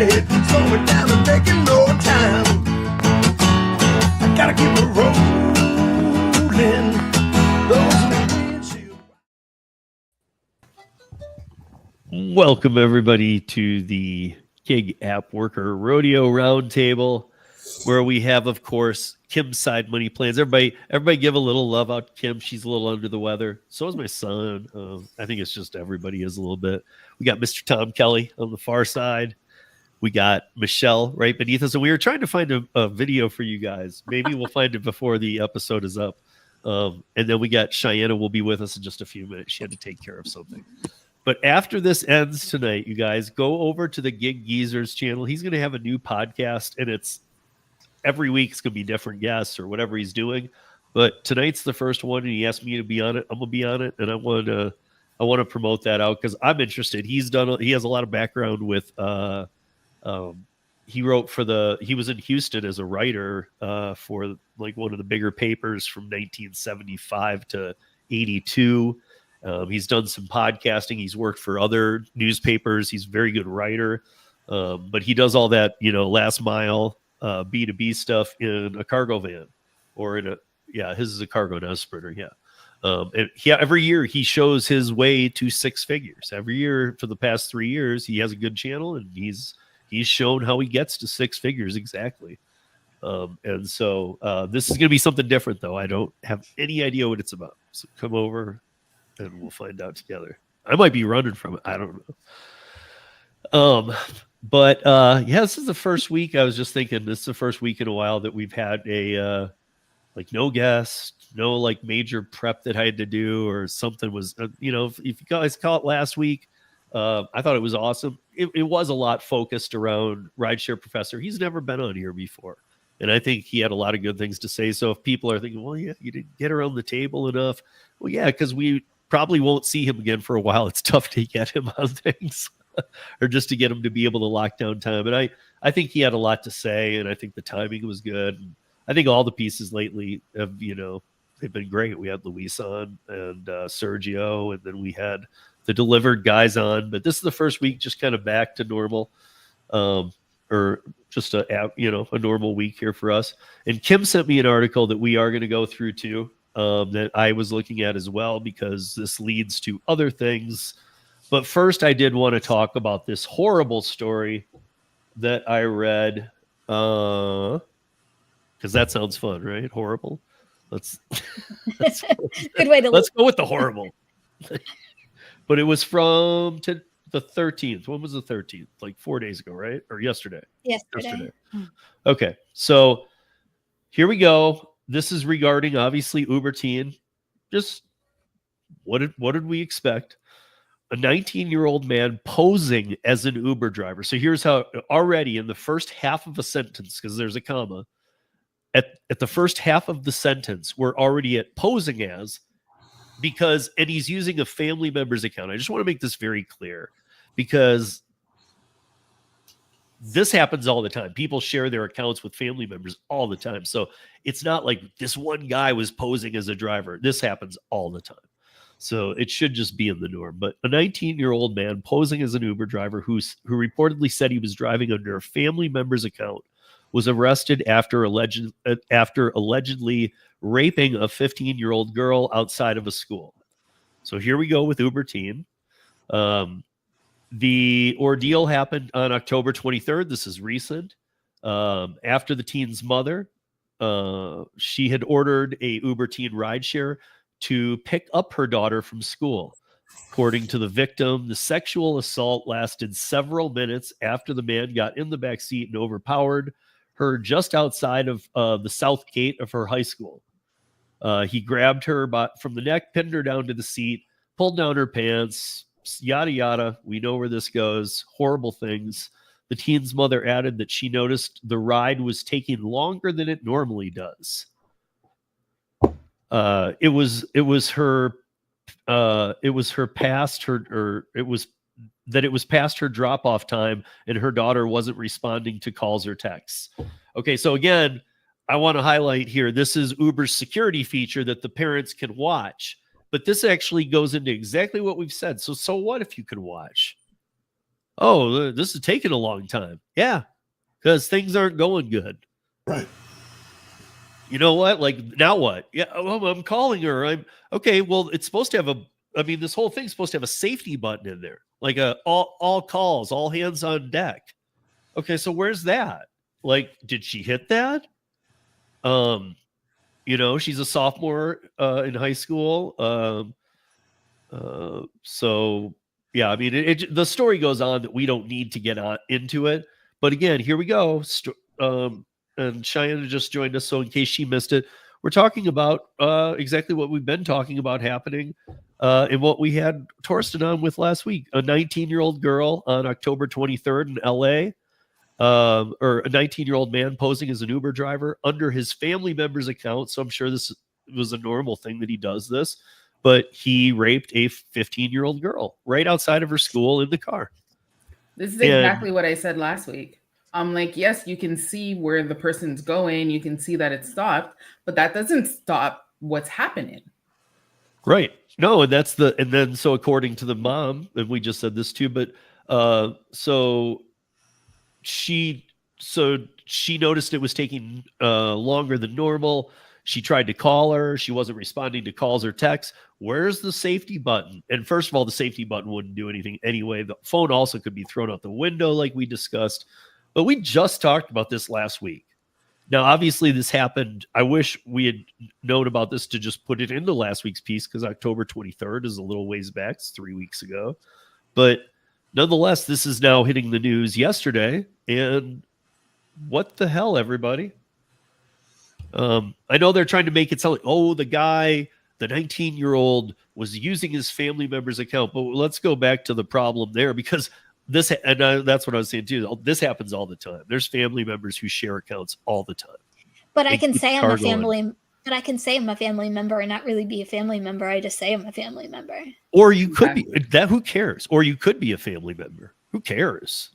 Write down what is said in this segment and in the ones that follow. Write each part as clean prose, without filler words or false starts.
head, slowing down and taking no time. I gotta keep it rolling. Those windshield. Welcome everybody to the Gig App Worker Rodeo Roundtable, where we have, of course, Kim's Side Money Plans. Everybody give a little love out to Kim. She's a little under the weather. So is my son. I think it's just everybody is a little bit. We got Mr. Tom Kelly on the far side. We got Michelle right beneath us. And we were trying to find a video for you guys. Maybe we'll find it before the episode is up. And then we got Cheyenne will be with us in just a few minutes. She had to take care of something. But after this ends tonight, you guys go over to the Gig Geezer's channel. He's going to have a new podcast, and it's every week it's going to be different guests or whatever he's doing. But tonight's the first one, and he asked me to be on it. I'm going to be on it, and I want to promote that out because I'm interested. He has a lot of background with he was in Houston as a writer for like one of the bigger papers from 1975 to 82. He's done some podcasting. He's worked for other newspapers. He's a very good writer, but he does all that, last mile B2B stuff in a cargo van or his is a cargo, not a sprinter. Yeah. And every year he shows his way to six figures. Every year for the past 3 years, he has a good channel and he's shown how he gets to six figures exactly. And so this is going to be something different though. I don't have any idea what it's about. So come over and we'll find out together. I might be running from it. I don't know. But this is the first week. I was just thinking this is the first week in a while that we've had a no guest, no like major prep that I had to do or something was, if you guys caught last week, I thought it was awesome. It was a lot focused around Rideshare Professor. He's never been on here before. And I think he had a lot of good things to say. So if people are thinking, well, yeah, you didn't get around the table enough. Well, yeah, because we probably won't see him again for a while. It's tough to get him on things or just to get him to be able to lock down time. And I think he had a lot to say, and I think the timing was good. And I think all the pieces lately have, they've been great. We had Luis on and Sergio, and then we had the delivered guys on. But this is the first week just kind of back to normal, or just a normal week here for us. And Kim sent me an article that we are going to go through too. That I was looking at as well, because this leads to other things. But first, I did want to talk about this horrible story that I read, because that sounds fun, right? Horrible. Let's good way to let's go with the horrible. But it was from the 13th. When was the 13th? Like 4 days ago, right? Or yesterday? Yesterday. Okay, so here we go. This is regarding, obviously, Uber Teen. Just what did we expect? A 19-year-old man posing as an Uber driver. So here's how, already in the first half of a sentence, because there's a comma, at the first half of the sentence, we're already at posing as, and he's using a family member's account. I just want to make this very clear, because this happens all the time. People share their accounts with family members all the time. So it's not like this one guy was posing as a driver. This happens all the time. So it should just be in the norm. But a 19-year-old man posing as an Uber driver who reportedly said he was driving under a family member's account was arrested after allegedly raping a 15-year-old girl outside of a school. So here we go with Uber Teen. The ordeal happened on October 23rd. This is recent. After the teen's mother, she had ordered a Uber Teen rideshare to pick up her daughter from school. According to the victim, the sexual assault lasted several minutes after the man got in the back seat and overpowered her just outside of the south gate of her high school. He grabbed her from the neck, pinned her down to the seat, pulled down her pants, yada, yada. We know where this goes. Horrible things. The teen's mother added that she noticed the ride was taking longer than it normally does. It was past her drop-off time, and her daughter wasn't responding to calls or texts. Okay, so again, I want to highlight here, this is Uber's security feature that the parents can watch, but this actually goes into exactly what we've said. So what if you could watch? Oh, this is taking a long time. Yeah, because things aren't going good. Right. You know what? Like, now what? Yeah, I'm calling her. I'm okay. Well, it's supposed to have this whole thing's supposed to have a safety button in there, like all calls, all hands on deck. Okay, so where's that? Like, did she hit that? She's a sophomore in high school. So yeah, I mean, the story goes on that we don't need to get into it. But again, here we go. And Cheyenne just joined us, so in case she missed it, we're talking about exactly what we've been talking about happening, and what we had Torsten on with last week. A 19-year-old girl on October 23rd in L.A., or a 19-year-old man posing as an Uber driver under his family member's account. So I'm sure this was a normal thing that he does this, but he raped a 15-year-old girl right outside of her school in the car. This is exactly what I said last week. I'm like, yes, you can see where the person's going. You can see that it stopped, but that doesn't stop what's happening. Right. No, and then so according to the mom, and we just said this too, but so she noticed it was taking longer than normal. She tried to call her. She wasn't responding to calls or texts. Where's the safety button? And first of all, the safety button wouldn't do anything anyway. The phone also could be thrown out the window, like we discussed. But we just talked about this last week. Now, obviously, this happened. I wish we had known about this to just put it into last week's piece, because October 23rd is a little ways back. It's 3 weeks ago. But nonetheless, this is now hitting the news yesterday. And what the hell, everybody? I know they're trying to make it sound like, oh, the 19-year-old was using his family member's account. But let's go back to the problem there, because that's what I was saying too. This happens all the time. There's family members who share accounts all the time. But I can say I'm a family. But I can say I'm a family member and not really be a family member. I just say I'm a family member. Or you could be that. Who cares? Or you could be a family member. Who cares?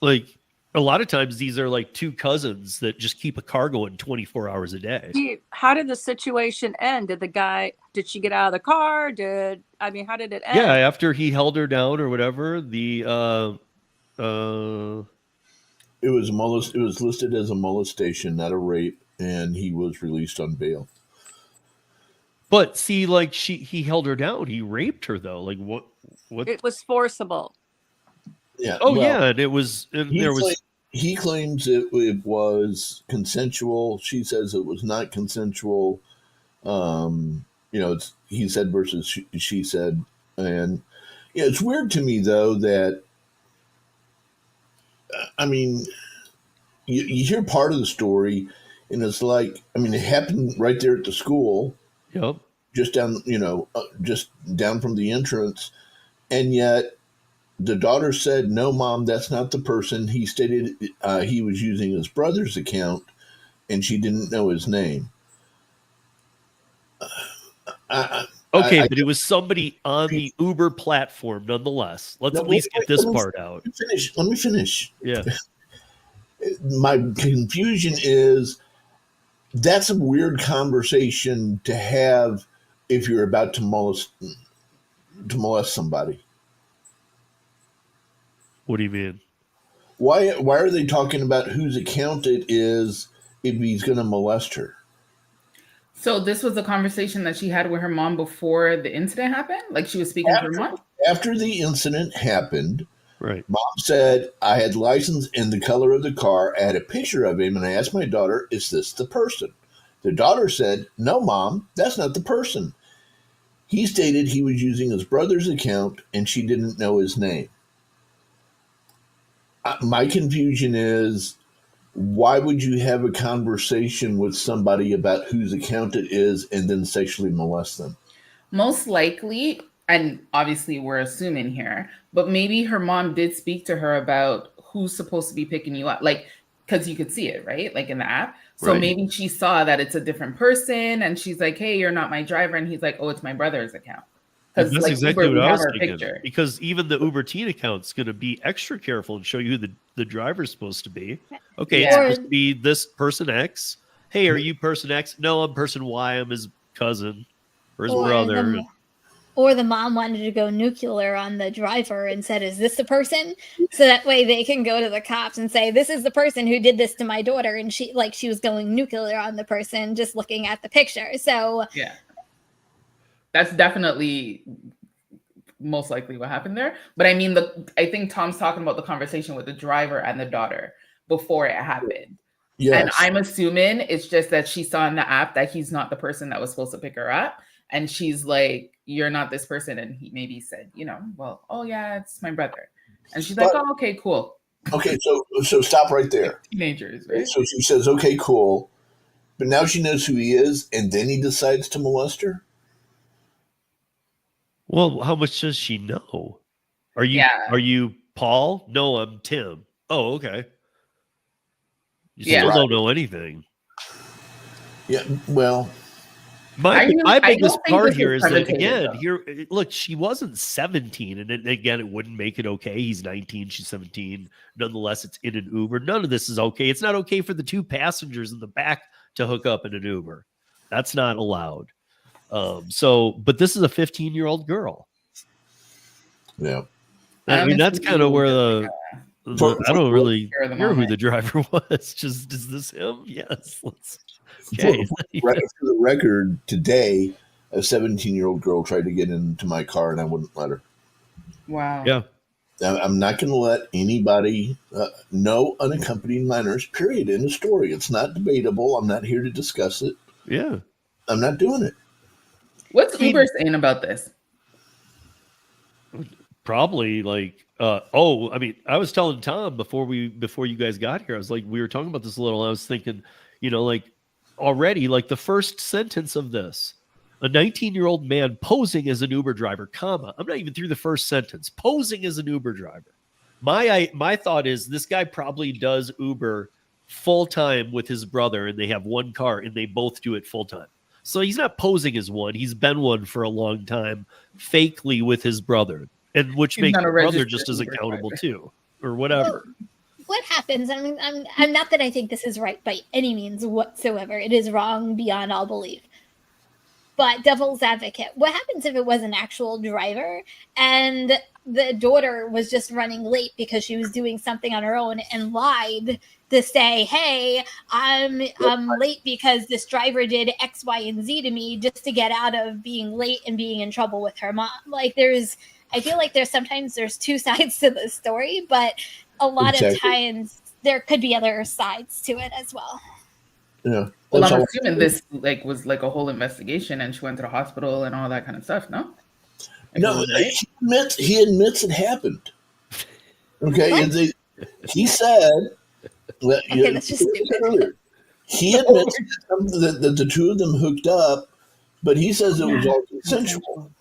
Like, a lot of times these are like two cousins that just keep a car going 24 hours a day. How did the situation end? Did she get out of the car? How did it end? Yeah, after he held her down or whatever, it was listed as a molestation, not a rape, and he was released on bail. But see, like, he held her down. He raped her though. Like, what? It was forcible. Yeah. Oh, well, yeah, and it was. And he claims it was consensual. She says it was not consensual. It's he said versus she said, and it's weird to me though that. I mean, you hear part of the story, and it's like, it happened right there at the school. Yep. Just down from the entrance, and yet. The daughter said, "No, Mom, that's not the person." He stated he was using his brother's account, and she didn't know his name. But it was somebody on the Uber platform, nonetheless. Let's at least get this part out. Let me finish. Yeah. My confusion is that's a weird conversation to have if you're about to molest somebody. What do you mean? Why are they talking about whose account it is if he's going to molest her? So this was a conversation that she had with her mom before the incident happened? Like, she was speaking to her mom? After the incident happened, right. Mom said, I had license and the color of the car. I had a picture of him, and I asked my daughter, is this the person? The daughter said, no, Mom, that's not the person. He stated he was using his brother's account, and she didn't know his name. My confusion is, why would you have a conversation with somebody about whose account it is and then sexually molest them? Most likely, and obviously we're assuming here, but maybe her mom did speak to her about who's supposed to be picking you up, like, because you could see it, right? Like in the app. So maybe she saw that it's a different person and she's like, hey, you're not my driver. And he's like, oh, it's my brother's account. That's exactly what I was thinking. Because even the Uber Teen account's going to be extra careful and show you who the driver's supposed to be. Okay, it's supposed to be this person X. Hey, are you person X? No, I'm person Y. I'm his cousin or his brother. Or the mom wanted to go nuclear on the driver and said, "Is this the person?" So that way they can go to the cops and say, "This is the person who did this to my daughter." And she was going nuclear on the person just looking at the picture. So yeah, that's definitely most likely what happened there. But I mean, I think Tom's talking about the conversation with the driver and the daughter before it happened. Yes. And I'm assuming it's just that she saw in the app that he's not the person that was supposed to pick her up. And she's like, "You're not this person." And he maybe said, "Well, oh yeah, it's my brother." And she's like, "Oh, okay, cool." Okay, so stop right there. Teenagers, right? So she says, "Okay, cool." But now she knows who he is, and then he decides to molest her? Well, how much does she know? Are you Paul? No, I'm Tim. Oh, okay. You still don't know anything. Yeah, well, my biggest part here is that, again, look, she wasn't 17, and again, it wouldn't make it okay. He's 19, she's 17. Nonetheless, it's in an Uber. None of this is okay. It's not okay for the two passengers in the back to hook up in an Uber. That's not allowed. But this is a 15-year-old girl. Yeah. I mean, that's kind of where I don't really hear who the driver was. Just, is this him? Yes. Okay. For the record, today, a 17-year-old girl tried to get into my car, and I wouldn't let her. Wow. Yeah. I'm not going to let anybody, no unaccompanied minors, period, in the story. It's not debatable. I'm not here to discuss it. Yeah. I'm not doing it. What's Uber saying about this? Probably I mean, I was telling Tom before you guys got here, I was like, we were talking about this a little. I was thinking, already, the first sentence of this, a 19-year-old man posing as an Uber driver, comma, I'm not even through the first sentence, posing as an Uber driver. My thought is this guy probably does Uber full time with his brother, and they have one car and they both do it full time. So he's not posing as one. He's been one for a long time, fakely with his brother, and which makes his brother just as accountable too, or whatever. Well, what happens? I mean, I'm not that I think this is right by any means whatsoever. It is wrong beyond all belief. But devil's advocate, what happens if it was an actual driver and the daughter was just running late because she was doing something on her own and lied to say, "Hey, I'm late because this driver did X, Y, and Z to me," just to get out of being late and being in trouble with her mom? I feel like there's two sides to the story, but a lot of times there could be other sides to it as well. Yeah. Well, I'm assuming this was a whole investigation, and she went to the hospital and all that kind of stuff. No. No, he admits it happened. Okay, and he said that that's just stupid. He admits that the two of them hooked up, but he says it was all consensual.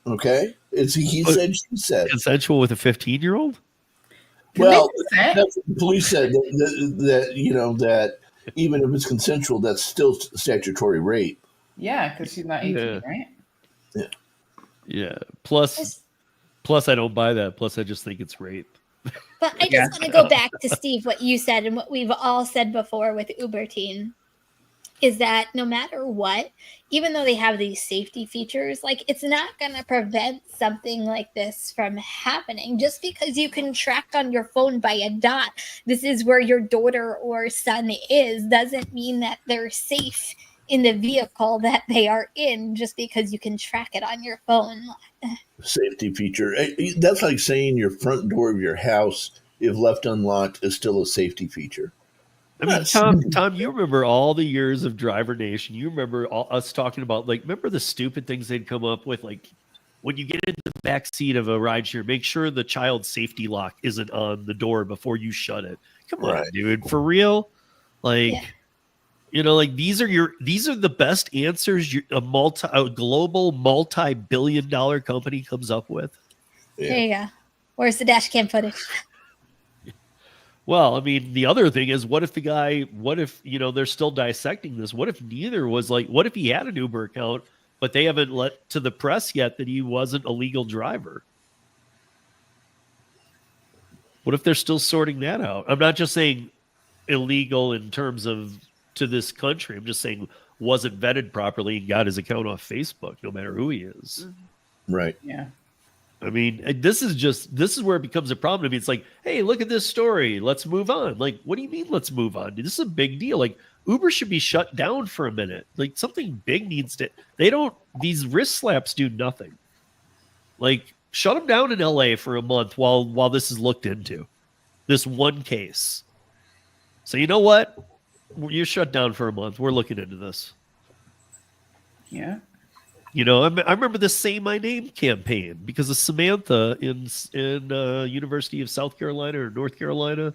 Okay, he said, she said, consensual with a 15-year-old. Well, that's what the police said that even if it's consensual, that's still statutory rape. Yeah, because she's not 18, right? Yeah. Yeah. Plus, I don't buy that. Plus, I just think it's rape. But I just want to go back to Steve, what you said and what we've all said before with Uber Teen, is that no matter what, even though they have these safety features, it's not going to prevent something like this from happening. Just because you can track on your phone by a dot, this is where your daughter or son is, doesn't mean that they're safe in the vehicle that they are in just because you can track it on your phone. Safety feature. That's like saying your front door of your house, if left unlocked, is still a safety feature. I mean, Tom, you remember all the years of Driver Nation. You remember us talking about, remember the stupid things they'd come up with? When you get into the back seat of a rideshare, make sure the child safety lock isn't on the door before you shut it. Come on, dude. For real? These are the best answers a global multi-billion-dollar company comes up with. Yeah. There you go. Where's the dash cam footage? Well, I mean, the other thing is, what if they're still dissecting this? What if neither was what if he had an Uber account, but they haven't let to the press yet that he wasn't a legal driver? What if they're still sorting that out? I'm not just saying illegal in terms of to this country. I'm just saying wasn't vetted properly and got his account off Facebook, no matter who he is. Right. Yeah. I mean, this is where it becomes a problem. I mean, it's like, hey, look at this story. Let's move on. Like, what do you mean let's move on? This is a big deal. Like, Uber should be shut down for a minute. Like, something big needs to, these wrist slaps do nothing. Like, shut them down in LA for a month while this is looked into. This one case. So you know what? You're shut down for a month. We're looking into this. Yeah. You know, I remember the Say My Name campaign because of Samantha in University of South Carolina or North Carolina.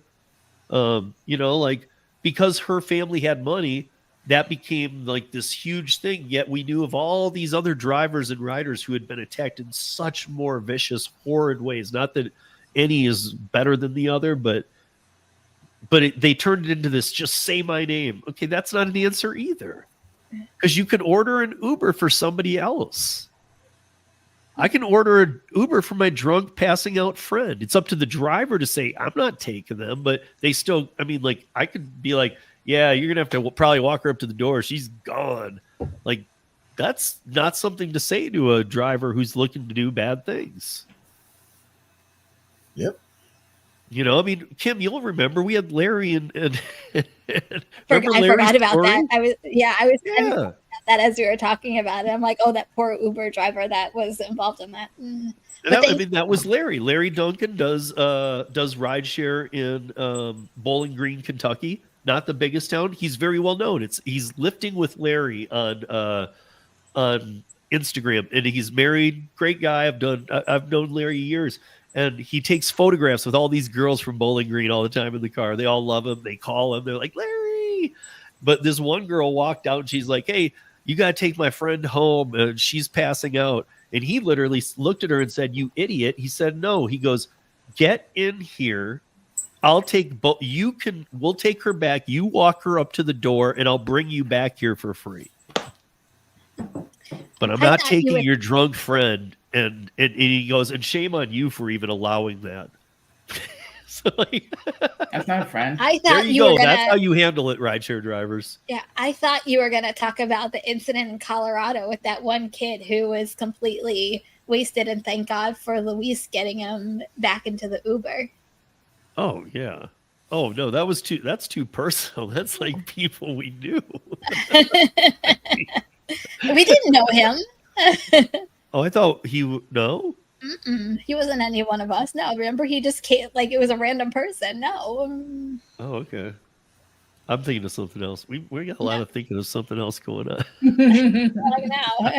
You know, like, because her family had money, that became like this huge thing. Yet we knew of all these other drivers and riders who had been attacked in such more vicious, horrid ways. Not that any is better than the other, but they turned it into this just say my name. Okay, that's not an answer either. Because you can order an Uber for somebody else. I can order an Uber for my drunk passing out friend. It's up to the driver to say, I'm not taking them, but they still, I mean, like, I could be like, yeah, you're going to have to probably walk her up to the door. She's gone. Like, that's not something to say to a driver who's looking to do bad things. Yep. You know, I mean, Kim, you'll remember we had Larry and I forgot about that. I was thinking about that as we were talking about it. I'm like, oh, that poor Uber driver that was involved in that. I mean, that was Larry. Larry Duncan does rideshare in Bowling Green, Kentucky. Not the biggest town. He's very well known. He's lifting with Larry on Instagram, and he's married. Great guy. I've known Larry years. And he takes photographs with all these girls from Bowling Green all the time in the car. They all love him. They call him. They're like, Larry. But this one girl walked out and she's like, hey, you got to take my friend home. And she's passing out. And he literally looked at her and said, you idiot. He said, no. He goes, get in here. We'll take her back. You walk her up to the door and I'll bring you back here for free. But I'm not taking your drunk friend. And he goes, and shame on you for even allowing that. So, like, that's not a friend. I thought there you go. That's how you handle it, rideshare drivers. Yeah, I thought you were going to talk about the incident in Colorado with that one kid who was completely wasted, and thank God for Luis getting him back into the Uber. Oh yeah. Oh no, that's too personal. That's like people we knew. We didn't know him. Oh, I thought no? He wasn't any one of us. No, remember, he just came, like, it was a random person. No. Oh, okay. I'm thinking of something else. We got a lot of thinking of something else going on. Now.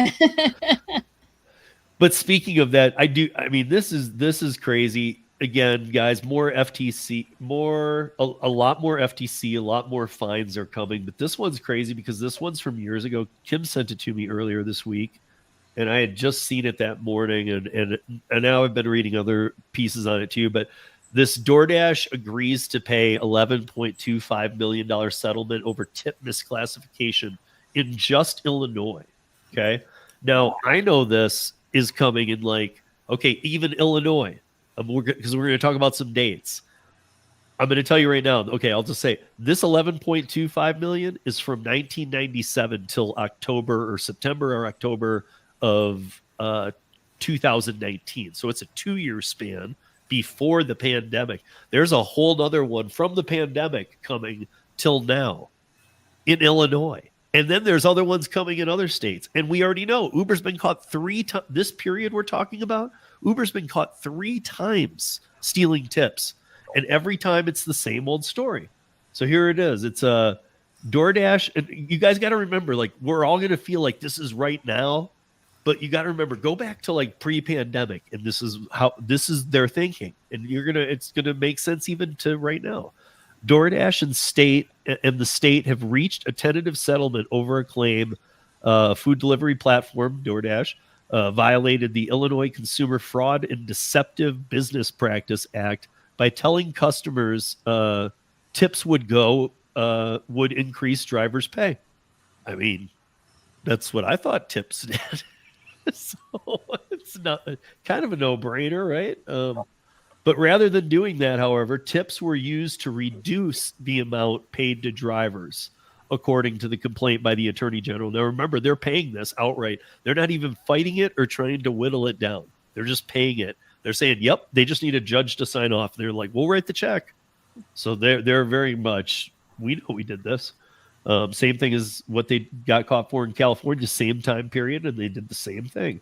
But speaking of that, I mean, this is crazy. Again, guys, more FTC, a lot more FTC, a lot more fines are coming. But this one's crazy because this one's from years ago. Kim sent it to me earlier this week. And I had just seen it that morning, and now I've been reading other pieces on it too. But this DoorDash agrees to pay $11.25 million settlement over tip misclassification in just Illinois. Okay. Now, I know this is coming in, like, okay, even Illinois, because we're going to talk about some dates. I'm going to tell you right now. Okay, I'll just say this $11.25 million is from 1997 till October or September or October of 2019. So it's a 2-year span before the pandemic. There's a whole other one from the pandemic coming till now in Illinois. And then there's other ones coming in other states. And we already know Uber's been caught 3 times. This period we're talking about, Uber's been caught 3 times stealing tips. And every time it's the same old story. So here it is. It's a DoorDash. And you guys got to remember, like, we're all going to feel like this is right now. But you got to remember, go back to like pre-pandemic, and this is their thinking, and it's gonna make sense even to right now. DoorDash and the state have reached a tentative settlement over a claim food delivery platform DoorDash violated the Illinois Consumer Fraud and Deceptive Business Practice Act by telling customers tips would increase drivers' pay. I mean, that's what I thought tips did. So it's not kind of a no-brainer, right? But rather than doing that, however, tips were used to reduce the amount paid to drivers. according to the complaint by the Attorney General. Now, remember, they're paying this outright. They're not even fighting it or trying to whittle it down. They're just paying it. They're saying, yep, they just need a judge to sign off. They're like, we'll write the check. So they're very much, we know we did this. Same thing as what they got caught for in California, same time period, and they did the same thing.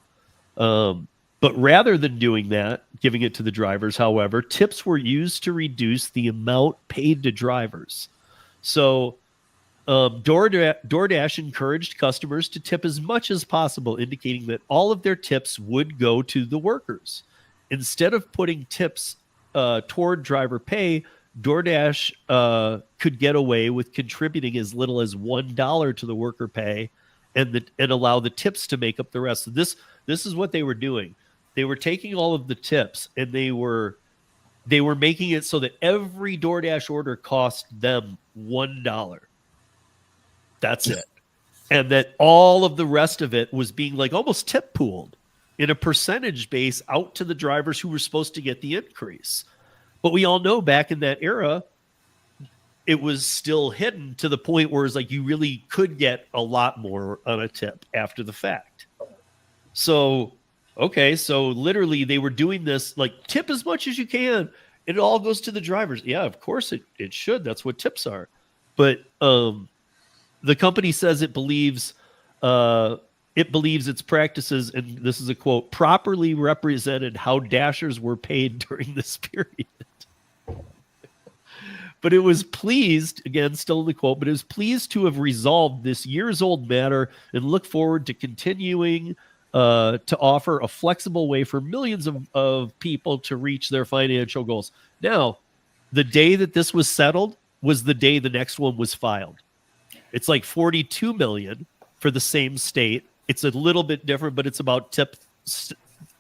But rather than doing that, giving it to the drivers, however, tips were used to reduce the amount paid to drivers. So DoorDash encouraged customers to tip as much as possible, indicating that all of their tips would go to the workers. Instead of putting tips toward driver pay, DoorDash could get away with contributing as little as $1 to the worker pay and allow the tips to make up the rest. So this is what they were doing. They were taking all of the tips and they were making it so that every DoorDash order cost them $1. That's it. And that all of the rest of it was being like almost tip pooled in a percentage base out to the drivers who were supposed to get the increase. But we all know back in that era, it was still hidden to the point where it's like you really could get a lot more on a tip after the fact. So, okay, so literally they were doing this like tip as much as you can. It all goes to the drivers. Yeah, of course it should. That's what tips are. But the company says it believes its practices, and this is a quote, properly represented how Dashers were paid during this period. But it was pleased, again, still in the quote, but it was pleased to have resolved this years-old matter and look forward to continuing to offer a flexible way for millions of people to reach their financial goals. Now, the day that this was settled was the day the next one was filed. It's like 42 million for the same state. It's a little bit different, but it's about tip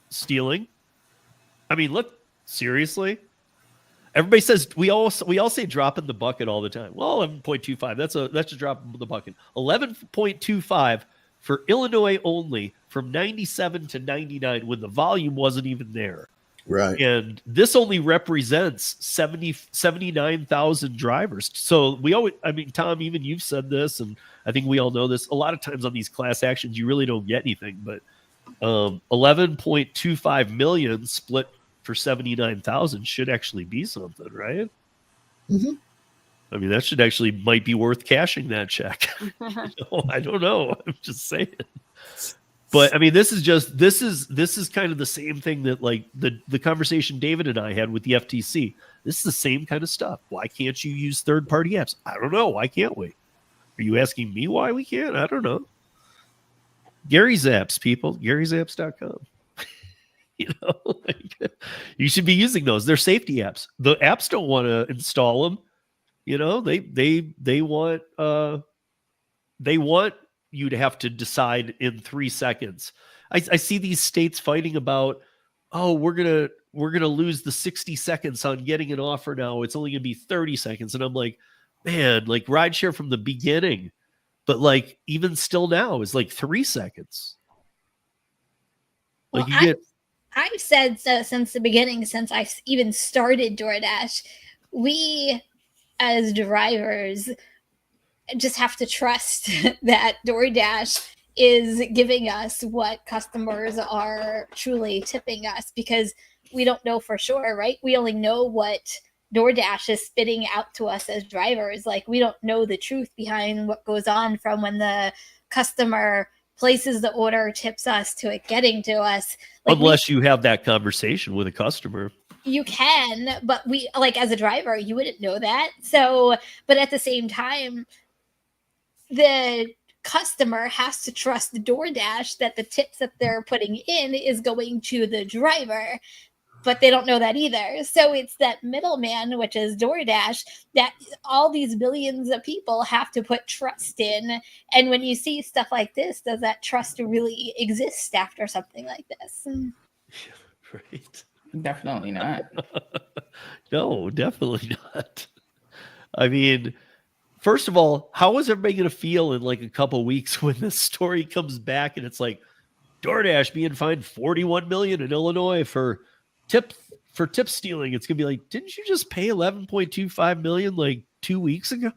stealing. I mean, look, seriously. Everybody says we all say drop in the bucket all the time. Well, 11.25. That's a drop in the bucket. 11.25 for Illinois only from 97 to 99 when the volume wasn't even there. Right. And this only represents 79,000 drivers. So we always, I mean, Tom, even you've said this, and I think we all know this. A lot of times on these class actions, you really don't get anything, but 11.25 million split for 79,000 should actually be something, right? Mm-hmm. I mean, that should actually might be worth cashing that check. I don't know. I'm just saying. But I mean, this is kind of the same thing that like the conversation David and I had with the FTC. This is the same kind of stuff. Why can't you use third-party apps? I don't know. Why can't we? Are you asking me why we can't? I don't know. Gary's apps, people. Gary'sApps.com. You know, like, you should be using those. They're safety apps. The apps don't want to install them. You know, they want you to have to decide in 3 seconds. I see these states fighting about, oh, we're gonna lose the 60 seconds on getting an offer now. It's only gonna be 30 seconds. And I'm like, man, like rideshare from the beginning, but like even still now is like 3 seconds. Like well, I've said so since the beginning, since I even started DoorDash, we as drivers just have to trust that DoorDash is giving us what customers are truly tipping us, because we don't know for sure, right? We only know what DoorDash is spitting out to us as drivers. Like, we don't know the truth behind what goes on from when the customer places the order, tips us, to it getting to us. Like, unless you have that conversation with a customer. You can, but we, like, as a driver, you wouldn't know that. So, but at the same time, the customer has to trust the DoorDash that the tips that they're putting in is going to the driver, but they don't know that either. So it's that middleman, which is DoorDash, that all these billions of people have to put trust in. And when you see stuff like this, does that trust really exist after something like this? Right. Definitely not. No, definitely not. I mean, first of all, how is everybody going to feel in like a couple weeks when this story comes back and it's like DoorDash being fined $41 million in Illinois for tip stealing? It's going to be like, didn't you just pay $11.25 million like 2 weeks ago?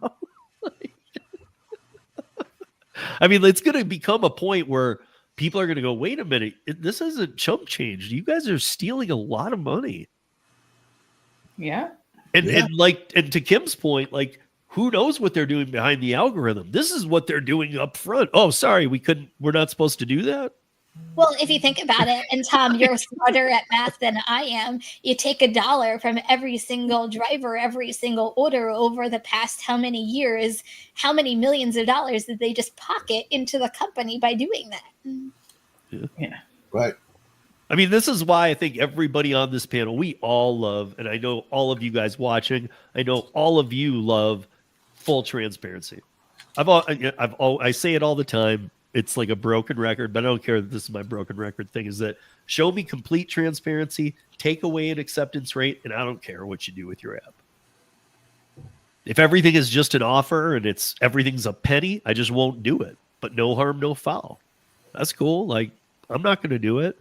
I mean, it's going to become a point where people are going to go, wait a minute, this isn't chump change. You guys are stealing a lot of money. Yeah. And to Kim's point, like, who knows what they're doing behind the algorithm? This is what they're doing up front. Oh, sorry, we're not supposed to do that. Well, if you think about it, and Tom, you're smarter at math than I am, you take $1 from every single driver, every single order over the past how many years, how many millions of dollars did they just pocket into the company by doing that? Yeah. Right. I mean, this is why I think everybody on this panel, we all love, and I know all of you guys watching, I know all of you love full transparency. I say it all the time. It's like a broken record, but I don't care that this is my broken record thing, is that show me complete transparency, take away an acceptance rate, and I don't care what you do with your app. If everything is just an offer and everything's a penny, I just won't do it. But no harm, no foul. That's cool. Like, I'm not going to do it.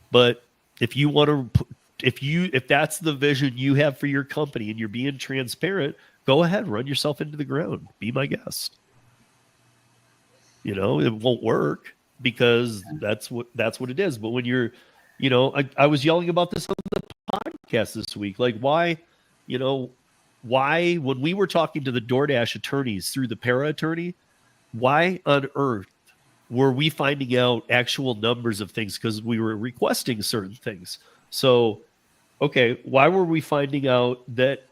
But if you want to, if that's the vision you have for your company and you're being transparent, go ahead, run yourself into the ground. Be my guest. You know, it won't work because that's what it is. But when you're, you know, I was yelling about this on the podcast this week. Like, why when we were talking to the DoorDash attorneys through the para attorney, why on earth were we finding out actual numbers of things? Because we were requesting certain things. So, okay, why were we finding out that,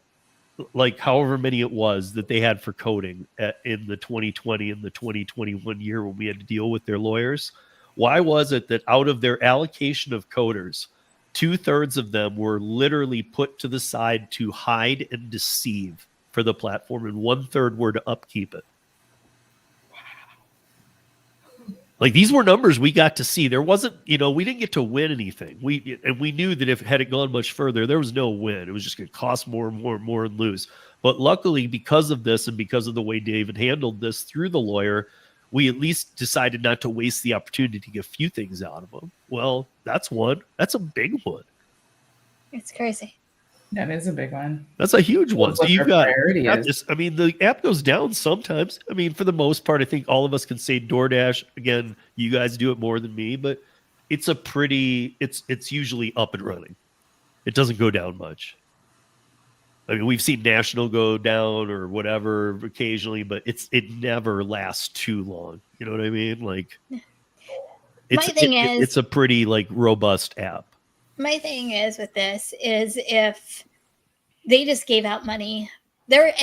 like, however many it was that they had for coding in the 2020 and the 2021 year when we had to deal with their lawyers? Why was it that out of their allocation of coders, 2/3 of them were literally put to the side to hide and deceive for the platform, and 1/3 were to upkeep it? Like, these were numbers we got to see. There wasn't, we didn't get to win anything. We knew that if had it gone much further, there was no win. It was just going to cost more and more and more and lose. But luckily, because of this and because of the way David handled this through the lawyer, we at least decided not to waste the opportunity to get a few things out of them. Well, that's one. That's a big one. It's crazy. That is a big one. That's a huge one. So you've got this. I mean, the app goes down sometimes. I mean, for the most part, I think all of us can say DoorDash. Again, you guys do it more than me, but it's it's usually up and running. It doesn't go down much. I mean, we've seen National go down or whatever occasionally, but it never lasts too long. You know what I mean? Like, it's a pretty, like, robust app. My thing is with this is if they just gave out money,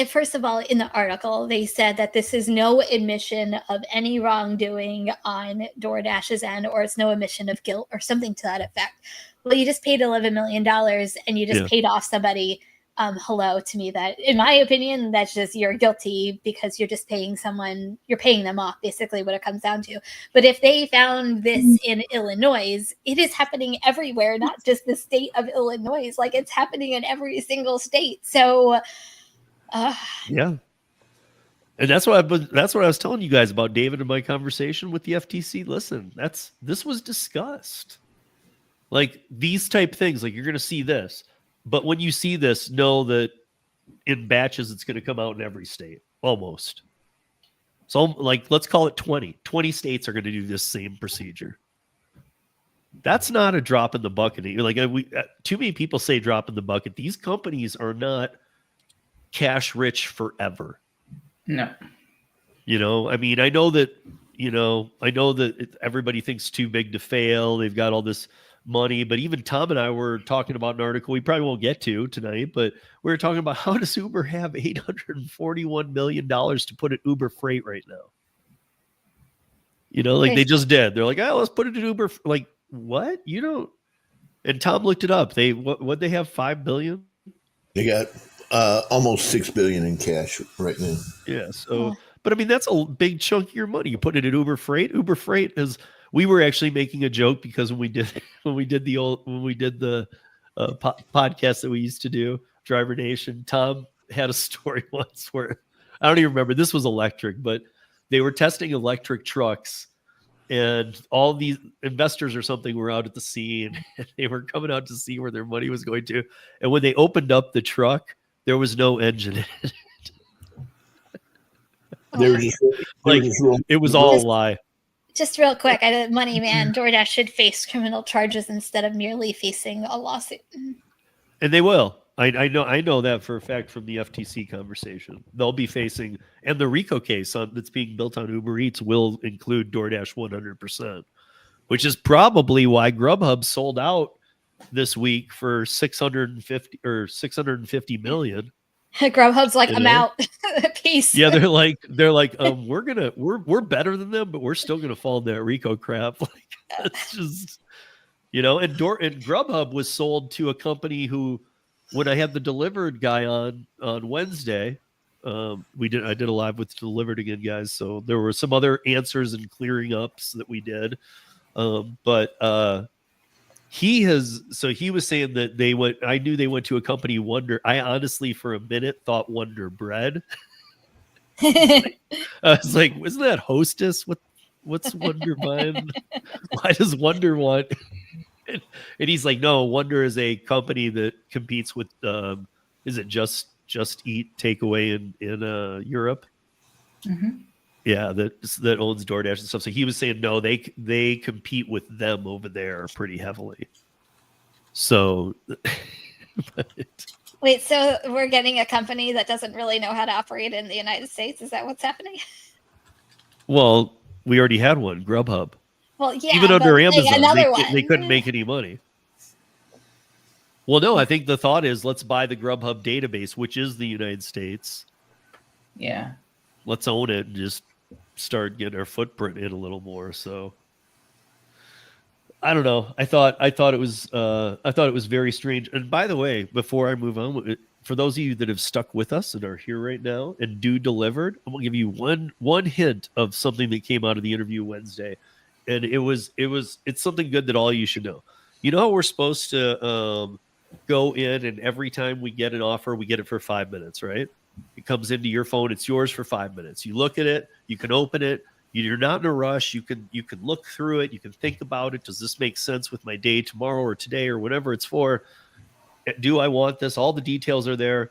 first of all, in the article, they said that this is no admission of any wrongdoing on DoorDash's end, or it's no admission of guilt or something to that effect. Well, you just paid $11 million and you just paid off somebody. Hello, to me, that, in my opinion, that's just, you're guilty because you're just paying someone, you're paying them off, basically what it comes down to. But if they found this in Illinois, it is happening everywhere, not just the state of Illinois. Like, it's happening in every single state. So, yeah. And that's what I was telling you guys about, David, in my conversation with the FTC. Listen, this was discussed. Like, these type things, like, you're going to see this. But when you see this, know that in batches, it's going to come out in every state, almost. So, like, let's call it 20. 20 states are going to do this same procedure. That's not a drop in the bucket. Like, too many people say drop in the bucket. These companies are not cash rich forever. No. I mean, I know that everybody thinks too big to fail. They've got all this money, but even Tom and I were talking about an article we probably won't get to tonight, but we were talking about, how does Uber have $841 million to put at Uber Freight right now? Like, they just did. They're like, oh, let's put it in Uber. Like, what? And Tom looked it up. What they have, $5 billion? They got almost $6 billion in cash right now. Yeah. So, but I mean, that's a big chunk of your money. You put it at Uber Freight. Uber Freight is. We were actually making a joke because when we did the podcast that we used to do, Driver Nation, Tom had a story once where, I don't even remember, this was electric, but they were testing electric trucks, and all these investors or something were out at the scene, and they were coming out to see where their money was going to. And when they opened up the truck, there was no engine in it. They were just Like, it was all a lie. Just real quick, Money Man, DoorDash should face criminal charges instead of merely facing a lawsuit. And they will. I know that for a fact from the FTC conversation. They'll be facing, and the RICO case that's being built on Uber Eats will include DoorDash 100%, which is probably why Grubhub sold out this week for 650 million. Grubhub's like, I'm out. Peace. Yeah, they're like, we're better than them, but we're still gonna fall in that RICO crap. Like, it's just, and Grubhub was sold to a company who, when I had the Delivered guy on Wednesday, I did a live with Delivered again, guys. So there were some other answers and clearing ups that we did, but he was saying that I knew they went to a company, Wonder. I honestly, for a minute, thought Wonder Bread. I was like, isn't that Hostess? What's Wonder buying? Why does Wonder want? And he's like, no, Wonder is a company that competes with, is it Just Eat takeaway in Europe? Mm-hmm. Yeah, that owns DoorDash and stuff. So he was saying, no, they compete with them over there pretty heavily. So, wait, so we're getting a company that doesn't really know how to operate in the United States? Is that what's happening? Well, we already had one, Grubhub. Well, yeah, even under Amazon, one. They couldn't make any money. Well, no, I think the thought is let's buy the Grubhub database, which is the United States. Yeah, let's own it and just start getting our footprint in a little more. So I don't know. I thought it was very strange. And by the way, before I move on, for those of you that have stuck with us and are here right now and do Delivered, I'm gonna give you one hint of something that came out of the interview Wednesday. And it's something good that all of you should know. You know how we're supposed to go in, and every time we get an offer, we get it for 5 minutes, right? It comes into your phone. It's yours for 5 minutes. You look at it. You can open it. You're not in a rush. You can look through it. You can think about it. Does this make sense with my day tomorrow or today or whatever it's for? Do I want this? All the details are there.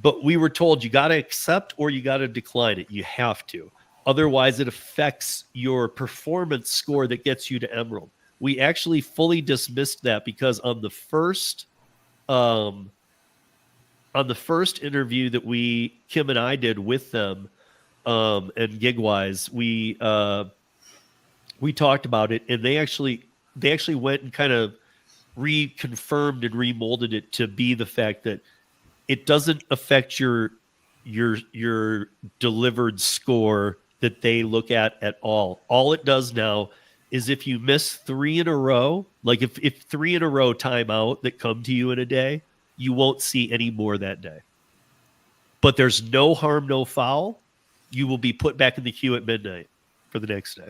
But we were told you got to accept or you got to decline it. You have to. Otherwise, it affects your performance score that gets you to Emerald. We actually fully dismissed that because on the first interview that Kim and I did with them, and Gigwise, we talked about it, and they actually went and kind of reconfirmed and remolded it to be the fact that it doesn't affect your delivered score that they look at all. All it does now is if you miss 3 in a row, like if 3 in a row time out that come to you in a day, you won't see any more that day. But there's no harm, no foul. You will be put back in the queue at midnight for the next day.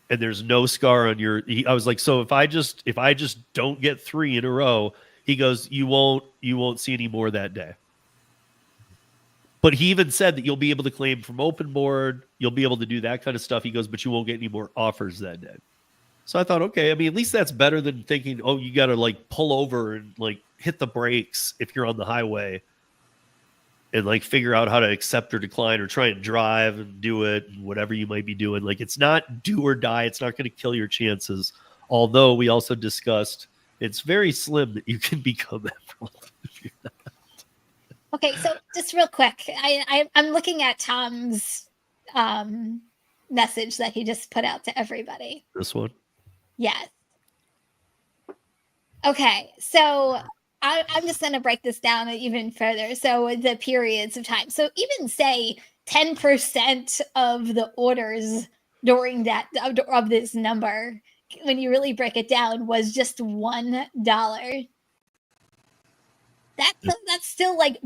And there's no scar on I was like, so if I just don't get 3 in a row, he goes, you won't see any more that day. But he even said that you'll be able to claim from open board. You'll be able to do that kind of stuff. He goes, but you won't get any more offers that day. So I thought, okay, I mean, at least that's better than thinking, oh, you got to like pull over and like hit the brakes if you're on the highway and like figure out how to accept or decline or try and drive and do it and whatever you might be doing. Like, it's not do or die. It's not going to kill your chances. Although we also discussed it's very slim that you can become Emerald if you're not. Okay, so just real quick, I'm looking at Tom's message that he just put out to everybody. This one? Yes. Okay, so I'm just going to break this down even further. So the periods of time. So even say 10% of the orders during that of this number, when you really break it down, was just $1. That's still like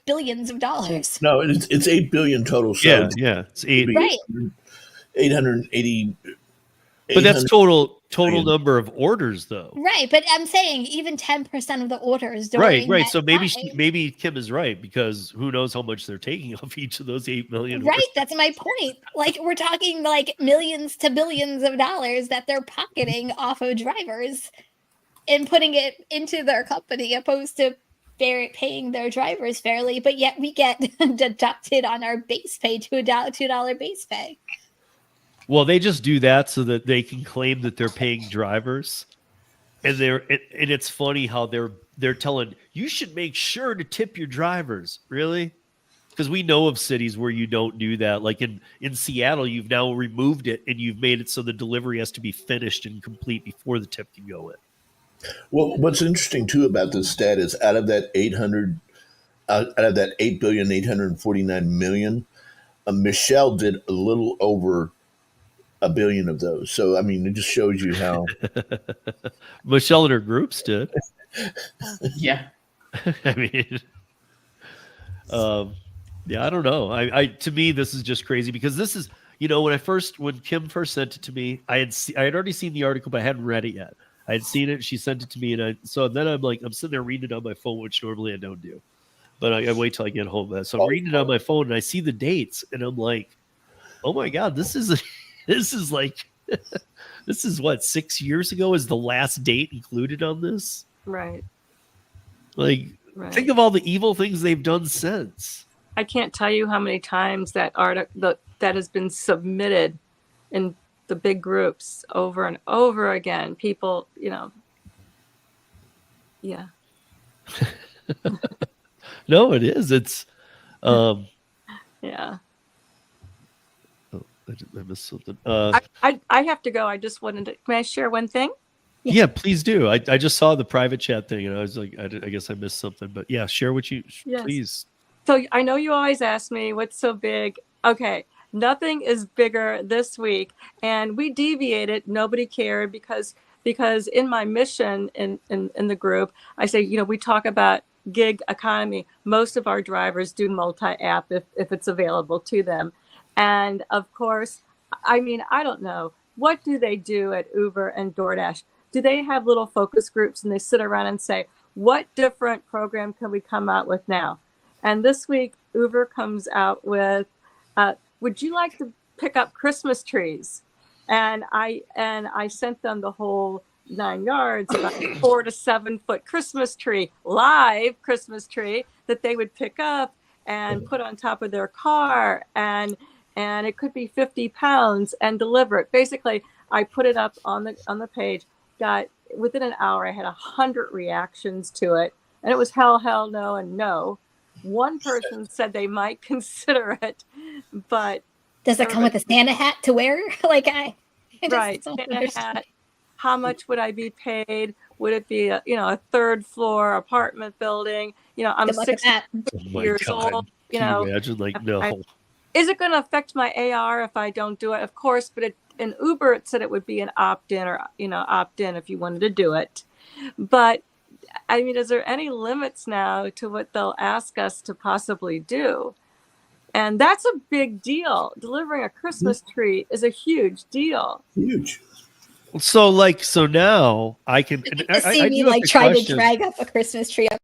billions of dollars. No, it's 8 billion total. So yeah, it's 8. Right. 880. But that's total number of orders, though. Right, but I'm saying even 10% of the orders. Right. So maybe Kim is right, because who knows how much they're taking off each of those 8 million. Right, that's my point. Like, we're talking like millions to billions of dollars that they're pocketing off of drivers and putting it into their company, opposed to paying their drivers fairly, but yet we get deducted on our base pay to $2 base pay. Well, they just do that so that they can claim that they're paying drivers. And it's funny how they're telling you should make sure to tip your drivers. Really? Because we know of cities where you don't do that. Like in Seattle, you've now removed it and you've made it so the delivery has to be finished and complete before the tip can go in. Well, what's interesting too about this stat is out of that 8,849,000,000, Michelle did a little over $1 billion of those. So I mean, it just shows you how Michelle and her groups did. Yeah. I mean, yeah, I don't know. I to me, this is just crazy because this is, when Kim first sent it to me, I had already seen the article, but I hadn't read it yet. I had seen it. She sent it to me, and so then I'm sitting there reading it on my phone, which normally I don't do, but I wait till I get home. So I'm reading it on my phone, and I see the dates, and I'm like, oh my god, this is what, 6 years ago is the last date included on this? Right. Like, think of all the evil things they've done since. I can't tell you how many times that article that has been submitted in the big groups over and over again. People, yeah. No, it is. It's, yeah. Oh, I missed something. I have to go. I just wanted to. May I share one thing? Yeah, please do. I just saw the private chat thing, and I was like, I guess I missed something. But yeah, share what you please. So I know you always ask me what's so big. Okay, nothing is bigger this week, and we deviated. Nobody cared because in my mission in the group, I say, we talk about gig economy. Most of our drivers do multi-app if it's available to them, and of course, I mean, I don't know, what do they do at Uber and DoorDash? Do they have little focus groups and they sit around and say, what different program can we come out with now? And this week, Uber comes out with, would you like to pick up Christmas trees? And I sent them the whole 9 yards, about 4 to 7 foot Christmas tree, live Christmas tree that they would pick up and put on top of their car. And it could be 50 pounds and deliver it. Basically, I put it up on the page. Within an hour, I had 100 reactions to it, and it was hell, no, and no. One person said they might consider it, but does it come with a Santa hat to wear? Right, Santa hat. How much would I be paid? Would it be a third floor apartment building? I'm 60 years old. Can you imagine? No. Is it going to affect my AR if I don't do it? Of course, but in Uber, it said it would be an opt-in or, opt-in if you wanted to do it. But, I mean, is there any limits now to what they'll ask us to possibly do? And that's a big deal. Delivering a Christmas tree is a huge deal. Huge. So now I can see me try to drag up a Christmas tree up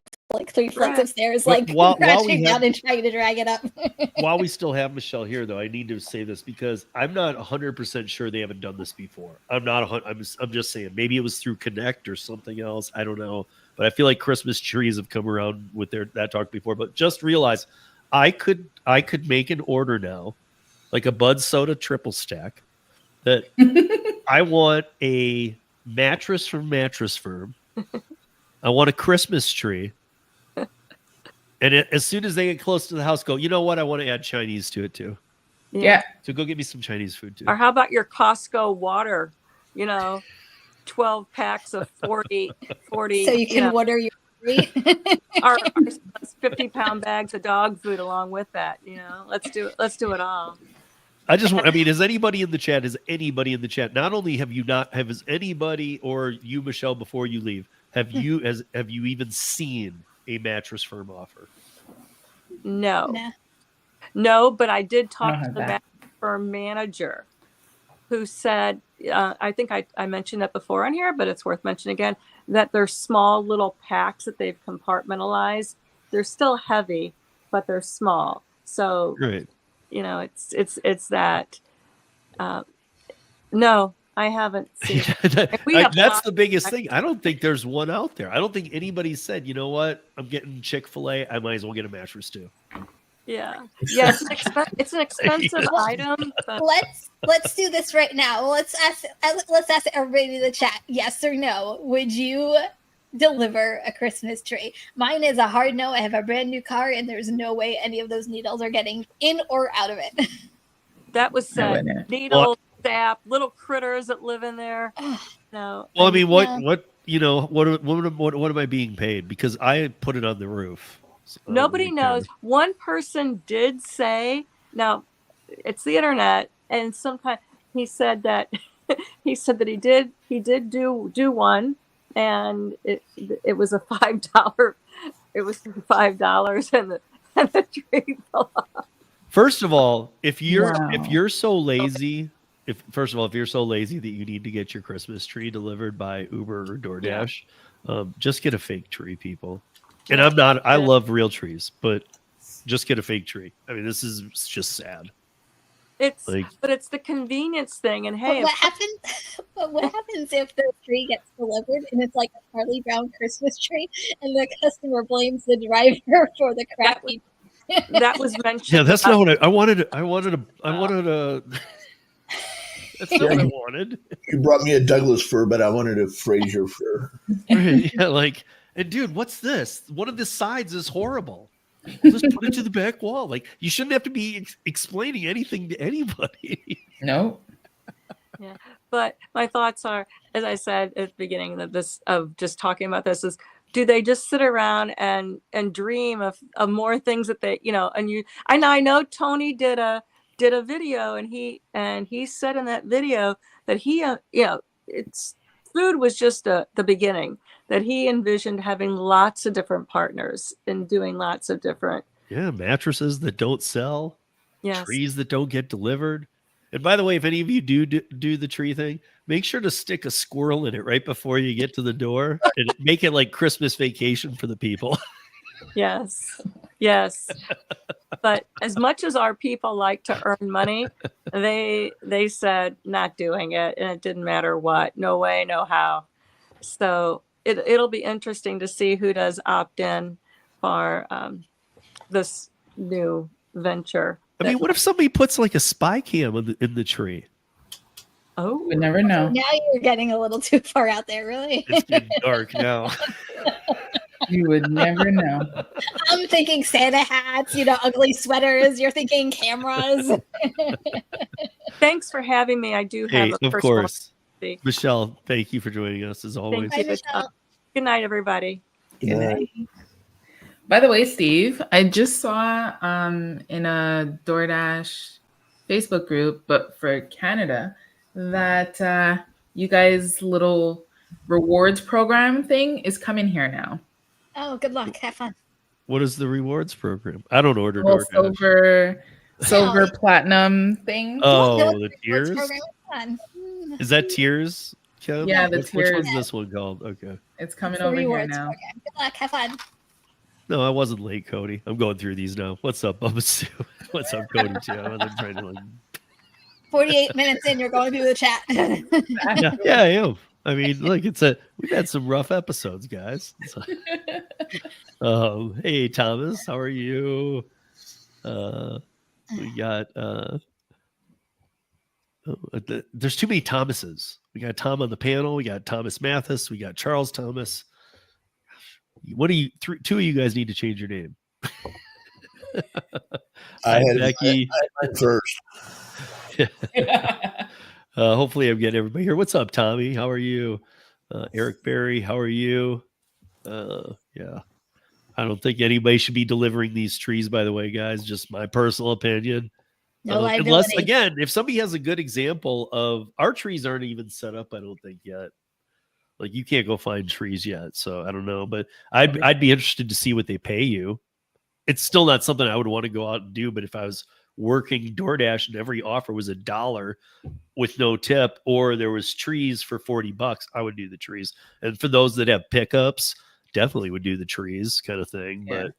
3 flights of stairs, crashing down and trying to drag it up. While we still have Michelle here, though, I need to say this because I'm not 100% sure they haven't done this before. I'm just saying maybe it was through Connect or something else. I don't know, but I feel like Christmas trees have come around with that talk before. But just realize, I could make an order now, like a Bud Soda triple stack. That I want a mattress from Mattress Firm. I want a Christmas tree. And as soon as they get close to the house, go, you know what? I want to add Chinese to it too. Yeah. So go get me some Chinese food too. Or how about your Costco water? 12 packs of 40. So you can water your tree. Our 50-pound bags of dog food along with that. Let's do it all. Is anybody in the chat? Not only has anybody or you, Michelle, before you leave, have you even seen a Mattress Firm offer? No, but I did talk to the Mattress Firm manager who said, I think I mentioned that before on here, but it's worth mentioning again, that they're small little packs that they've compartmentalized. They're still heavy, but they're small. So, right. It's that. No, I haven't seen it. We have That's lots the biggest thing. I don't think there's one out there. I don't think anybody said, you know what, I'm getting Chick-fil-A. I might as well get a mattress too. Yeah. It's an expensive item. But Let's do this right now. Let's ask everybody in the chat, yes or no. Would you deliver a Christmas tree? Mine is a hard no. I have a brand new car, and there's no way any of those needles are getting in or out of it. that was I said. wouldn't. Needles, sap, little critters that live in there. No. Well, I mean, what No. am I being paid? Because I put it on the roof. So I don't Nobody really knows. care. One person did say, now it's the internet, and sometimes he said that he did do one, and it was a $5. It was $5, and the tree fell off. First of all, if you're Wow. so lazy, if you're so lazy that you need to get your Christmas tree delivered by Uber or DoorDash, just get a fake tree, people. And I love real trees, but just get a fake tree. I mean, this is just sad. But it's the convenience thing. And hey, What happens if the tree gets delivered and it's like a Charlie Brown Christmas tree, and the customer blames the driver for the crappy? that was mentioned. Yeah, that's not what I wanted. I wanted a. That's not what I wanted. You brought me a Douglas fir, but I wanted a Fraser fir. Right, yeah, and dude, what's this? One of the sides is horrible. Just put it to the back wall. You shouldn't have to be explaining anything to anybody. No. Yeah, but my thoughts are, as I said at the beginning of just talking about this, is do they just sit around and dream of more things that they, and I know Tony did a video, and he said in that video that he food was just the beginning, that he envisioned having lots of different partners and doing lots of different mattresses that don't sell, yes. trees that don't get delivered. And by the way, if any of you do the tree thing, make sure to stick a squirrel in it right before you get to the door and make it like Christmas Vacation for the people. Yes. But as much as our people like to earn money, they said not doing it, and it didn't matter what. No way, no how. So it'll be interesting to see who does opt in for this new venture. I mean, what if somebody puts a spy cam in the tree? Oh, We never know. Now you're getting a little too far out there, really. It's getting dark now. You would never know. I'm thinking Santa hats, ugly sweaters. You're thinking cameras. thanks for having me. I do have a Of personal course. empathy. Michelle, thank you for joining us as always. Thank you. Michelle. Good night, everybody. Good night. By the way, Steve, I just saw in a DoorDash Facebook group, but for Canada, that you guys' little rewards program thing is coming here now. Oh, good luck. Have fun. What is the rewards program? I don't order Well, DoorDash. silver platinum thing. Oh, No, the rewards tiers? program is fun. Is that tiers? Kim? Yeah, the Which tiers. one's this one called? Okay. It's coming It's the over here rewards now. program. Good luck. Have fun. No, I wasn't late, Cody. I'm going through these now. What's up, Bubba Sue? What's up, Cody? Too? I wasn't trying to 48 minutes in, you're going through the chat. yeah, I am. I mean, look, we've had some rough episodes, guys. Hey, Thomas, how are you? We got there's too many Thomases. We got Tom on the panel. We got Thomas Mathis. We got Charles Thomas. What do you? Two of you guys need to change your name. I had Becky. mine first. Hopefully, I'm getting everybody here. What's up, Tommy? How are you? Eric Berry, how are you? Yeah. I don't think anybody should be delivering these trees, by the way, guys. Just my personal opinion. No liability. Unless, again, if somebody has a good example of our trees aren't even set up, I don't think yet. You can't go find trees yet. So I don't know, but I'd be interested to see what they pay you. It's still not something I would want to go out and do, but if I was working DoorDash and every offer was $1 with no tip, or there was trees for $40, I would do the trees. And for those that have pickups, definitely would do the trees kind of thing. Yeah.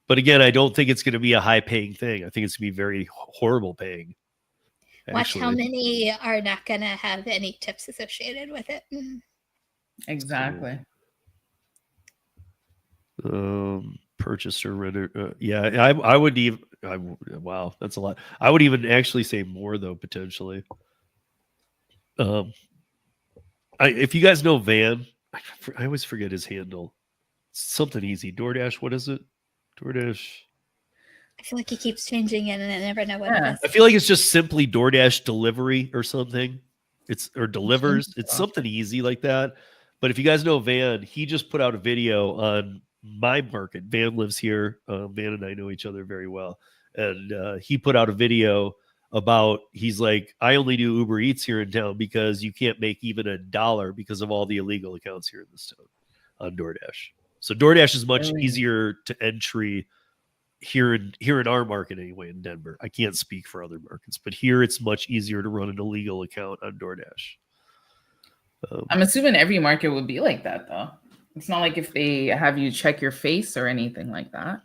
But again, I don't think it's going to be a high paying thing. I think it's going to be very horrible paying. Watch how actually. many are not going to have any tips associated with it. Exactly. Purchaser renter. Yeah, I would even. Wow, that's a lot. I would even actually say more though, potentially. If you guys know Van, I always forget his handle. Something easy. DoorDash. What is it? DoorDash. I feel like he keeps changing it and I never know what it is. I feel like it's just simply DoorDash delivery or something. Or delivers. It's something easy like that. But if you guys know Van, he just put out a video on my market. Van lives here. Van and I know each other very well. And he put out a video about, he's like, I only do Uber Eats here in town because you can't make even $1 because of all the illegal accounts here in this town on DoorDash. So DoorDash is much easier to entry here in our market anyway, in Denver. I can't speak for other markets, but here it's much easier to run an illegal account on DoorDash. I'm assuming every market would be like that, though. It's not like if they have you check your face or anything like that.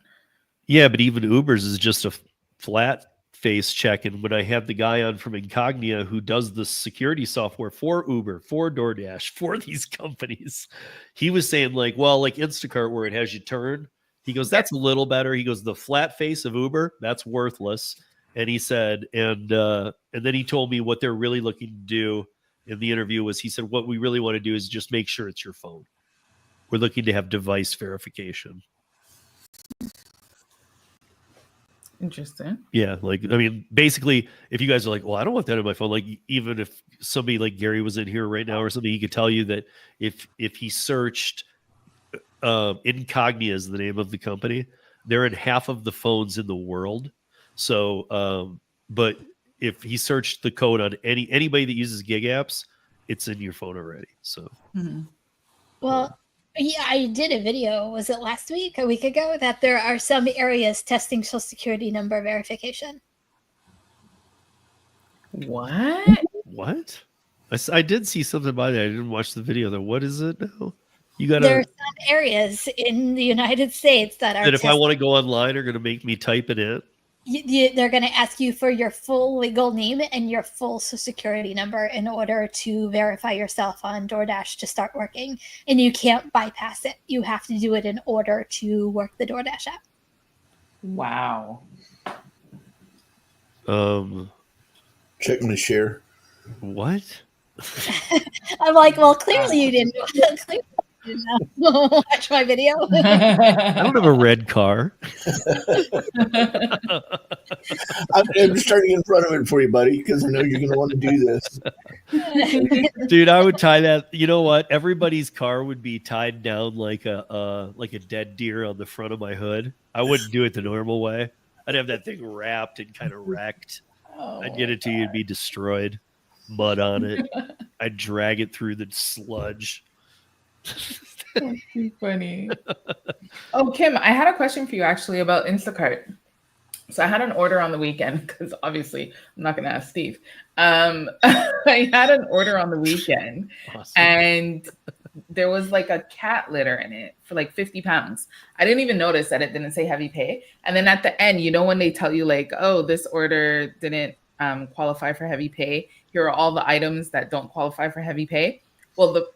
Yeah, but even Uber's is just a flat face check. And when I have the guy on from Incognia who does the security software for Uber, for DoorDash, for these companies, he was saying like, well, like Instacart where it has you turn, he goes, that's a little better. He goes, the flat face of Uber, that's worthless. And he said, and then he told me what they're really looking to do in the interview was, he said, what we really want to do is just make sure it's your phone. We're looking to have device verification. Interesting. Yeah, like, I mean, basically, if you guys are like, well, I don't want that on my phone, like, even if somebody like Gary was in here right now or something, he could tell you that if he searched Incognia is the name of the company, they're in half of the phones in the world. So, but if he searched the code on anybody that uses gig apps, it's in your phone already. So, Well, yeah, I did a video, was it last week, a week ago, that there are some areas testing social security number verification. What? I did see something about that. I didn't watch the video though. What is it now? You got There are some areas in the United States that are that if I want to go online are going to make me type it in. They're going to ask you for your full legal name and your full social security number in order to verify yourself on DoorDash to start working. And you can't bypass it. You have to do it in order to work the DoorDash app. Wow. Check my share. What? I'm like, well, clearly you didn't. Clearly you didn't watch my video. I don't have a red car. I'm just trying to get in front of it for you, buddy, because I know you're going to want to do this. Dude, I would tie that. You know what? Everybody's car would be tied down like a dead deer on the front of my hood. I wouldn't do it the normal way. I'd have that thing wrapped and kind of wrecked. I'd get it to you, it'd be destroyed. Mud on it. I'd drag it through the sludge. That's too funny. Oh, Kim, I had a question for you actually about Instacart. So I had an order on the weekend because obviously I'm not going to ask Steve. I had an order on the weekend, awesome. And there was like a cat litter in it for like 50 pounds. I didn't even notice that it didn't say heavy pay. And then at the end, you know, when they tell you like, oh, this order didn't qualify for heavy pay. Here are all the items that don't qualify for heavy pay. Well,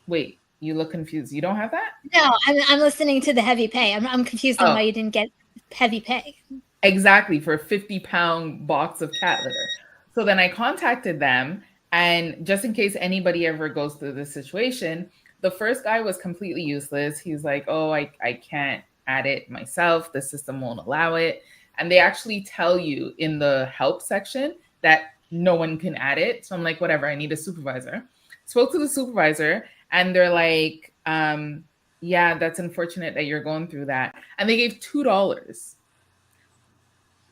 wait, you look confused. You don't have that? No, I'm listening to the heavy pay. I'm confused on why you didn't get heavy pay. Exactly, for a 50-pound box of cat litter. So then I contacted them, and just in case anybody ever goes through this situation, the first guy was completely useless. He's like, oh, I can't add it myself. The system won't allow it. And they actually tell you in the help section that no one can add it. So I'm like, whatever, I need a supervisor. Spoke to the supervisor, and they're like, yeah, that's unfortunate that you're going through that. And they gave $2.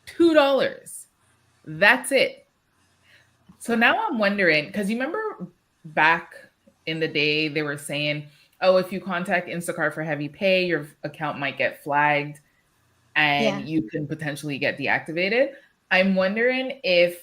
$2. That's it. So now I'm wondering, because you remember back in the day, they were saying, oh, if you contact Instacart for heavy pay, your account might get flagged and you can potentially get deactivated. I'm wondering if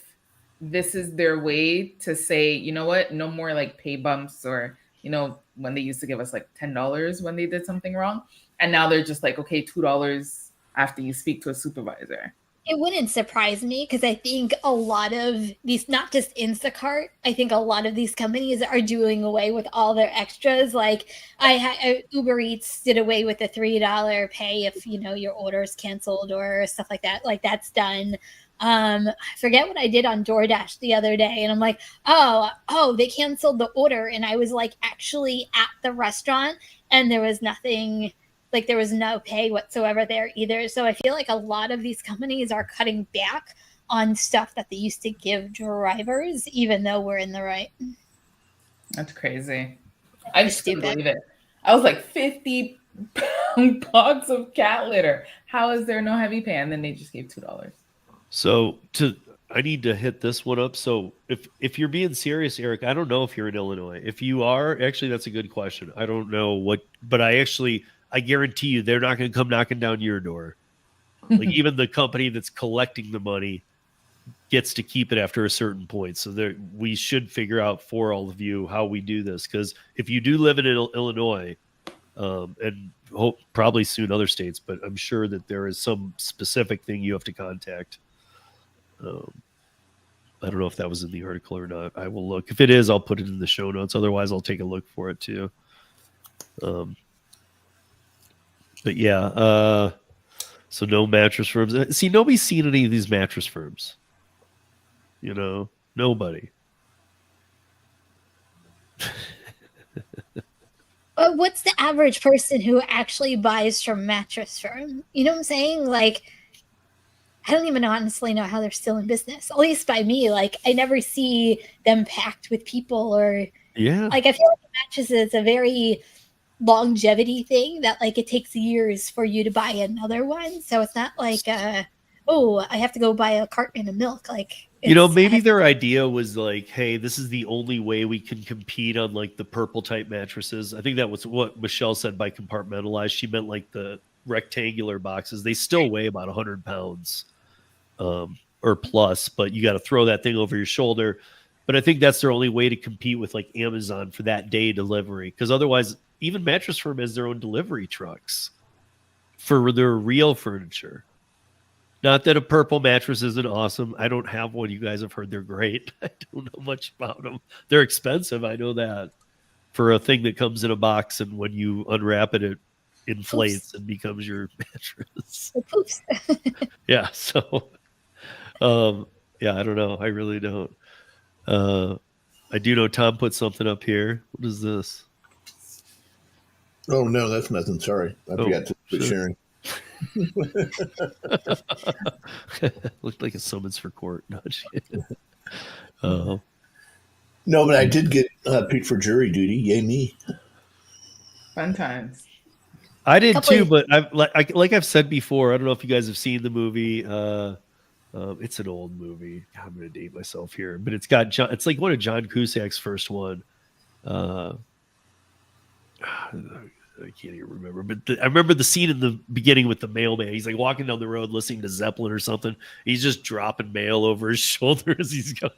this is their way to say, you know what, no more like pay bumps, or, you know, when they used to give us like $10 when they did something wrong. And now they're just like, okay, $2 after you speak to a supervisor. It wouldn't surprise me because I think a lot of these, not just Instacart, I think a lot of these companies are doing away with all their extras. Like Uber Eats did away with the $3 pay if your order is canceled or stuff like that. Like that's done. I forget what I did on DoorDash the other day, and I'm like, oh, they canceled the order, and I was like actually at the restaurant, and there was nothing. Like there was no pay whatsoever there either. So I feel like a lot of these companies are cutting back on stuff that they used to give drivers, even though we're in the right. That's crazy. I just couldn't believe it. I was like 50-pound box of cat litter. How is there no heavy pay? And then they just gave $2. So I need to hit this one up. So if you're being serious, Eric, I don't know if you're in Illinois. If you are, actually, that's a good question. I don't know what, but I guarantee you they're not going to come knocking down your door. Like even the company that's collecting the money gets to keep it after a certain point. So we should figure out for all of you how we do this. Because if you do live in Illinois, and probably soon other states, but I'm sure that there is some specific thing you have to contact. I don't know if that was in the article or not. I will look. If it is, I'll put it in the show notes. Otherwise, I'll take a look for it too. But yeah, so no mattress firms. See, nobody's seen any of these mattress firms. Nobody. What's the average person who actually buys from mattress firm? You know what I'm saying? Like, I don't even honestly know how they're still in business. At least by me, like I never see them packed with people or Like I feel like a mattress is a very longevity thing that like it takes years for you to buy another one. So it's not like I have to go buy a carton of milk. Like maybe their idea was like, hey, this is the only way we can compete on like the purple type mattresses. I think that was what Michelle said by compartmentalized. She meant like the rectangular boxes. They still weigh about 100 pounds or plus, but you got to throw that thing over your shoulder. But I think that's their only way to compete with like Amazon for that day delivery. Because otherwise, even Mattress Firm has their own delivery trucks for their real furniture. Not that a purple mattress isn't awesome. I don't have one. You guys have heard they're great. I don't know much about them. They're expensive. I know that for a thing that comes in a box, and when you unwrap it, it inflates and becomes your mattress. Oops. Yeah. So, I don't know. I really don't. I do know Tom put something up here. What is this? Oh, no, that's nothing. Sorry. I forgot to put sharing. Looked like a summons for court. No, but I did get picked for jury duty. Yay me! Fun times. I did too, but like I've said before, I don't know if you guys have seen the movie. It's an old movie. God, I'm going to date myself here, but it's got John. It's like one of John Cusack's first one. I can't even remember, but I remember the scene in the beginning with the mailman. He's like walking down the road listening to Zeppelin or something. He's just dropping mail over his shoulder as he's going.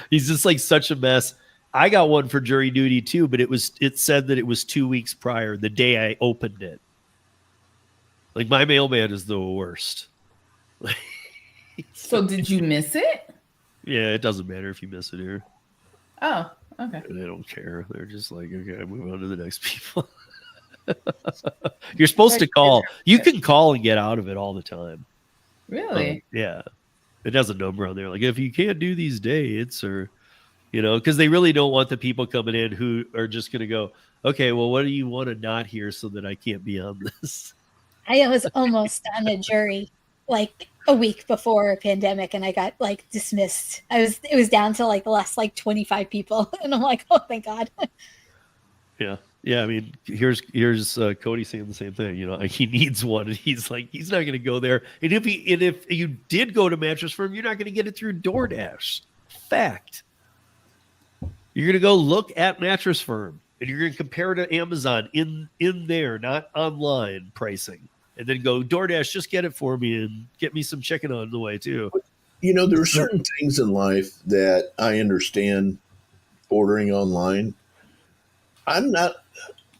He's just like such a mess. I got one for jury duty too, but it said that it was 2 weeks prior, the day I opened it. Like my mailman is the worst. So did you miss it? Yeah, it doesn't matter if you miss it here. Oh, okay. They don't care. They're just like, okay, move on to the next people. You're supposed to call. You can call and get out of it all the time. Really? Yeah. It has a number on there. Like if you can't do these dates or, because they really don't want the people coming in who are just going to go, okay, well, what do you want to not hear so that I can't be on this? I was almost on a jury like a week before a pandemic and I got like dismissed. It was down to like the last like 25 people. And I'm like, oh, thank God. Yeah. Yeah, I mean, here's Cody saying the same thing. He needs one, and he's like, he's not going to go there. And if you did go to Mattress Firm, you're not going to get it through DoorDash. Fact. You're going to go look at Mattress Firm, and you're going to compare to Amazon in there, not online pricing, and then go DoorDash. Just get it for me and get me some chicken on the way too. There are certain things in life that I understand ordering online. I'm not,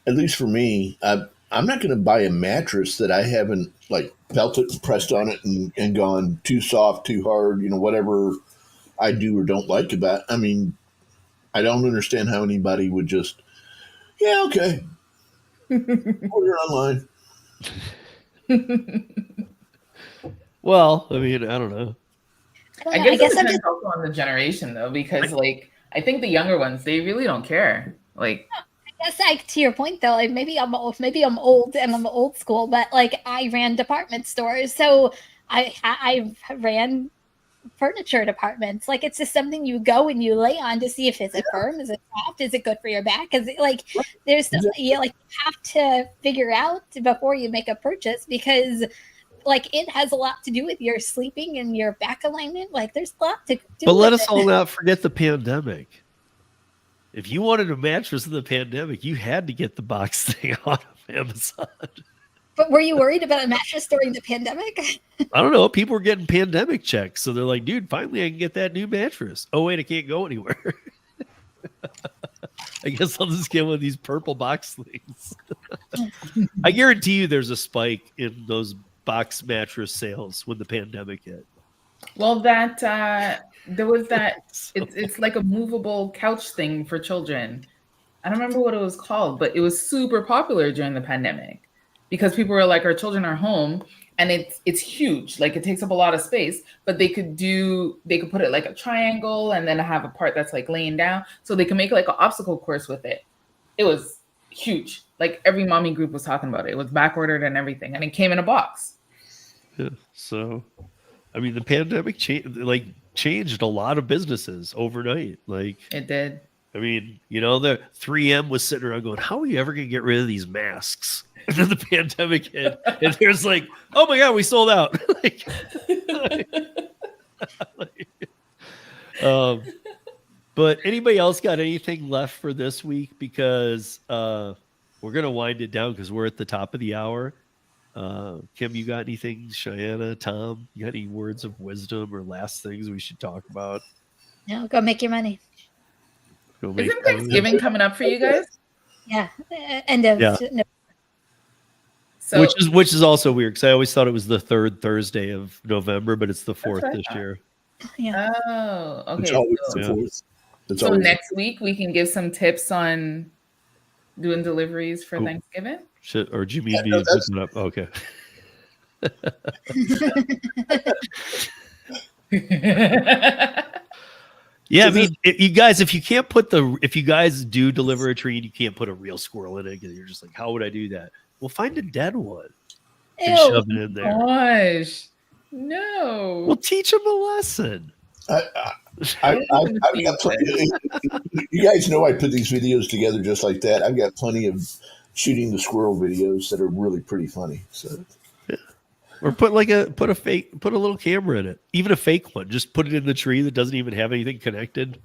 at least for me, I'm not going to buy a mattress that I haven't like felt it, pressed on it, and gone too soft, too hard, whatever I do or don't like about it. I mean, I don't understand how anybody would just, yeah, okay, order online. Well, I mean, I don't know. I guess it depends also on the generation, though, because like I think the younger ones, they really don't care. Like, I guess, like, to your point though, like maybe I'm old and I'm old school, but like I ran department stores, so I ran furniture departments. Like, it's just something you go and you lay on to see if it's firm, is it soft, is it good for your back? Because like there's you have to figure out before you make a purchase, because like it has a lot to do with your sleeping and your back alignment. Like there's a lot to do. But let us all not forget the pandemic. If you wanted a mattress in the pandemic, you had to get the box thing on Amazon. But were you worried about a mattress during the pandemic? I don't know. People were getting pandemic checks. So they're like, dude, finally I can get that new mattress. Oh, wait, I can't go anywhere. I guess I'll just get one of these purple box things. I guarantee you there's a spike in those box mattress sales when the pandemic hit. Well, there was that. It's like a movable couch thing for children. I don't remember what it was called, but it was super popular during the pandemic because people were like, our children are home, and it's huge. Like it takes up a lot of space, but they could put it like a triangle and then have a part that's like laying down, so they can make like an obstacle course with it. It was huge. Like every mommy group was talking about it. It was back ordered and everything, and it came in a box. Yeah. So, I mean, the pandemic changed a lot of businesses overnight. Like it did. I mean, the 3M was sitting around going, how are you ever going to get rid of these masks? And then the pandemic hit, and there's like, oh my God, we sold out. But anybody else got anything left for this week? Because we're going to wind it down because we're at the top of the hour. Kim, you got anything? Cheyenne, Tom, you got any words of wisdom or last things we should talk about? No, go make your money. Isn't Thanksgiving coming up for you guys? Yeah, end of November. So, which is also weird because I always thought it was the third Thursday of November, but it's the fourth this year. Yeah. Oh, okay. It's always the fourth. So next week we can give some tips on doing deliveries for Thanksgiving. Shit, or do you mean me looking up? Okay. Yeah, I mean, if you guys do deliver a tree and you can't put a real squirrel in it, because you're just like, how would I do that? Well, find a dead one and shove it in there. Gosh, no. We'll teach them a lesson. I've got plenty. You guys know I put these videos together just like that. I've got plenty of shooting the squirrel videos that are really pretty funny. So, yeah. Or put a little camera in it, even a fake one. Just put it in the tree that doesn't even have anything connected,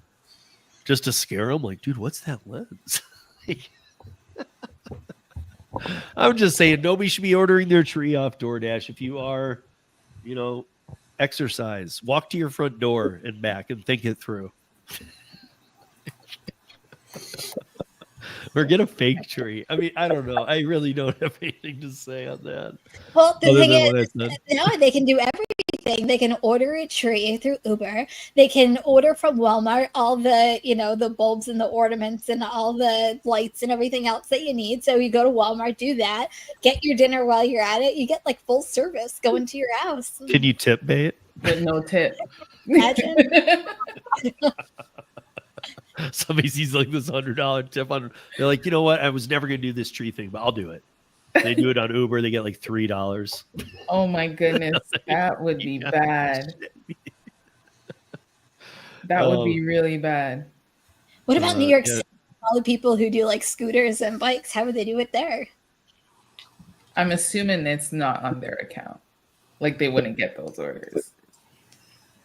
just to scare them. Like, dude, what's that lens? I'm just saying, nobody should be ordering their tree off DoorDash. If you are, exercise, walk to your front door and back and think it through. Or get a fake tree. I mean, I don't know. I really don't have anything to say on that. Well, the thing is, now they can do everything. They can order a tree through Uber. They can order from Walmart all the, the bulbs and the ornaments and all the lights and everything else that you need. So you go to Walmart, do that, get your dinner while you're at it. You get like full service going to your house. Can you tip bait? With no tip. Imagine. Somebody sees like this $100 tip on. They're like, you know what? I was never going to do this tree thing, but I'll do it. They do it on Uber. They get like $3. Oh my goodness, that would be bad. That would be really bad. What about New York City? All the people who do like scooters and bikes, how would they do it there? I'm assuming it's not on their account. Like they wouldn't get those orders.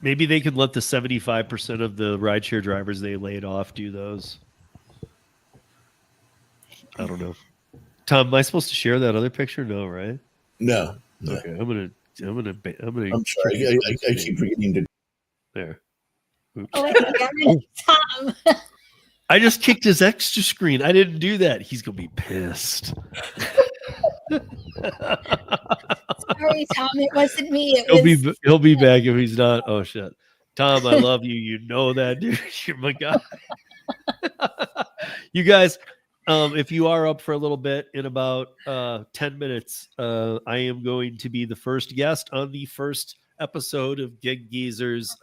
Maybe they could let the 75% of the rideshare drivers they laid off do those. I don't know. Tom, am I supposed to share that other picture? No, right? No. Okay, I'm gonna. I'm sorry. I keep forgetting to. There. Oops. Oh, I think I Tom. I just kicked his extra screen. I didn't do that. He's gonna be pissed. Sorry, Tom. It wasn't me. It was. He'll be back if he's not. Oh shit, Tom, I love you. You know that, dude. You're my guy. You guys, if you are up for a little bit, in about 10 minutes, I am going to be the first guest on the first episode of Gig Geezer's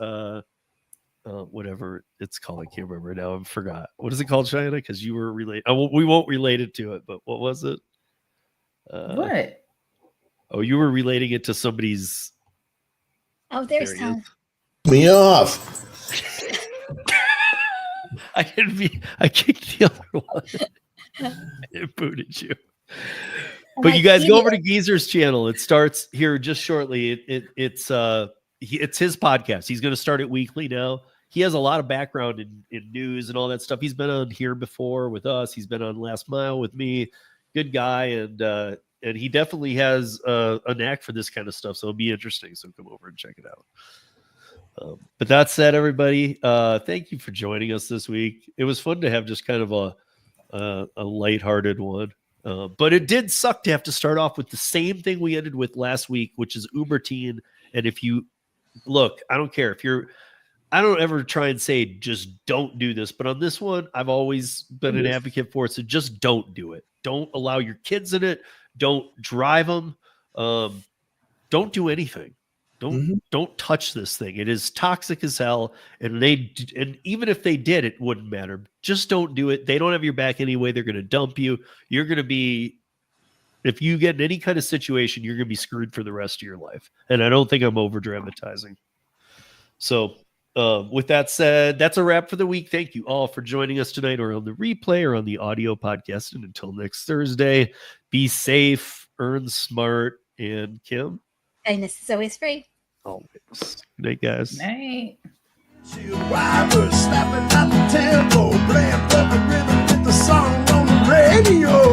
whatever it's called. I can't remember now. I forgot. What is it called, China? Because you were related. We won't relate it to it, but what was it? What? Oh, you were relating it to somebody's. Oh, there's Tom. Me off. I kicked the other one. It booted you. But you guys go over to Geezer's channel. It starts here just shortly. It's his podcast. He's going to start it weekly now. He has a lot of background in news and all that stuff. He's been on here before with us. He's been on Last Mile with me. Good guy, and he definitely has a knack for this kind of stuff. So it'll be interesting. So come over and check it out. But that said, everybody, thank you for joining us this week. It was fun to have just kind of a lighthearted one. But it did suck to have to start off with the same thing we ended with last week, which is Uber Teen. And if you look, I don't care if I don't ever try and say just don't do this, but on this one, I've always been an advocate for it. So just don't do it. Don't allow your kids in it. Don't drive them. Don't do anything. Don't touch this thing. It is toxic as hell. And even if they did, it wouldn't matter. Just don't do it. They don't have your back anyway. They're going to dump you. You're going to be, if you get in any kind of situation, you're going to be screwed for the rest of your life. And I don't think I'm over dramatizing. So with that said, that's a wrap for the week. Thank you all for joining us tonight, or on the replay or on the audio podcast. And until next Thursday, be safe, earn smart, and Kim. Kindness is always free. Always. Good night, guys. Good night. Snapping out the tempo, playing perfect rhythm with the song on the radio.